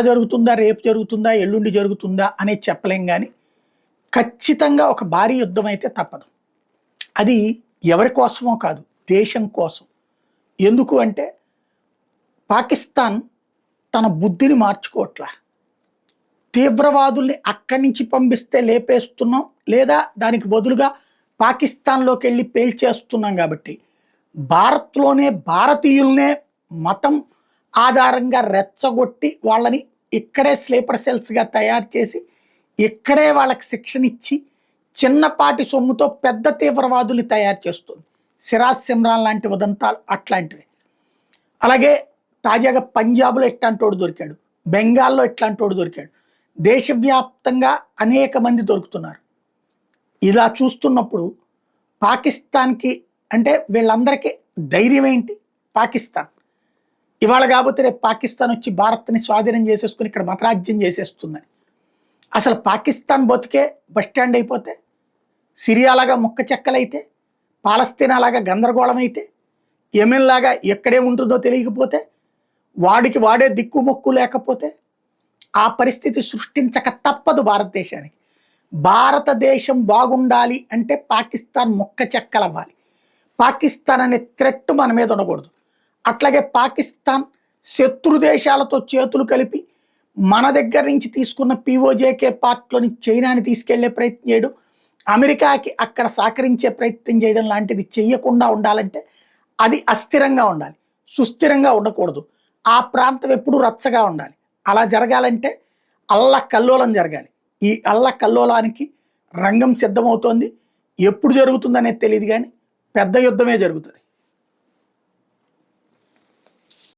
జరుగుతుందా, రేపు జరుగుతుందా, ఎల్లుండి జరుగుతుందా అనేది చెప్పలేం కానీ ఖచ్చితంగా ఒక భారీ యుద్ధం అయితే తప్పదు. అది ఎవరి కోసమో కాదు, దేశం కోసం. ఎందుకు అంటే పాకిస్తాన్ తన బుద్ధిని మార్చుకోవట్లా. తీవ్రవాదుల్ని అక్కడి నుంచి పంపిస్తే లేపేస్తున్నాం, లేదా దానికి బదులుగా పాకిస్తాన్లోకి వెళ్ళి పేల్చేస్తున్నాం. కాబట్టి భారత్లోనే భారతీయులనే మతం ఆధారంగా రెచ్చగొట్టి వాళ్ళని ఇక్కడే స్లీపర్ సెల్స్గా తయారు చేసి ఇక్కడే వాళ్ళకి శిక్షణ ఇచ్చి చిన్నపాటి సొమ్ముతో పెద్ద తీవ్రవాదుల్ని తయారు చేస్తుంది. సిరాజ్ సిమ్రాన్ లాంటి ఉదంతాలు అట్లాంటివి. అలాగే తాజాగా పంజాబ్లో ఇట్లాంటోడు దొరికాడు, బెంగాల్లో ఇట్లాంటోడు దొరికాడు. దేశవ్యాప్తంగా అనేక మంది దొరుకుతున్నారు. ఇలా చూస్తున్నప్పుడు పాకిస్తాన్కి అంటే వీళ్ళందరికీ ధైర్యం ఏంటి? పాకిస్తాన్ ఇవాళ కాకపోతే రేపు పాకిస్తాన్ వచ్చి భారత్ని స్వాధీనం చేసేసుకుని ఇక్కడ మతరాజ్యం చేసేస్తుందని. అసలు పాకిస్తాన్ బతుకే బస్టాండ్ అయిపోతే, సిరియాలాగా ముక్క చెక్కలైతే, పాలస్తీనాలాగా గందరగోళం అయితే, యెమెన్ లాగా ఎక్కడే ఉంటుందో తెలియకపోతే, వాడికి వాడే దిక్కుమొక్కు లేకపోతే ఆ పరిస్థితి సృష్టించక తప్పదు భారతదేశానికి. భారతదేశం బాగుండాలి అంటే పాకిస్తాన్ ముక్క చెక్కలవ్వాలి. పాకిస్తాన్ అనే థ్రెట్ మన మీద ఉండకూడదు. అట్లాగే పాకిస్తాన్ శత్రు దేశాలతో చేతులు కలిపి మన దగ్గర నుంచి తీసుకున్న పిఓజేకే పార్ట్లోని చైనాని తీసుకెళ్లే ప్రయత్నం చేయడం, అమెరికాకి అక్కడ సహకరించే ప్రయత్నం చేయడం లాంటిది చెయ్యకుండా ఉండాలంటే అది అస్థిరంగా ఉండాలి, సుస్థిరంగా ఉండకూడదు. ఆ ప్రాంతం ఎప్పుడూ రచ్చగా ఉండాలి. అలా జరగాలంటే అల్లకల్లోలం జరగాలి. ఈ అల్లకల్లోలానికి రంగం సిద్ధమవుతోంది. ఎప్పుడు జరుగుతుందనేది తెలియదు కానీ పెద్ద యుద్ధమే జరుగుతుంది.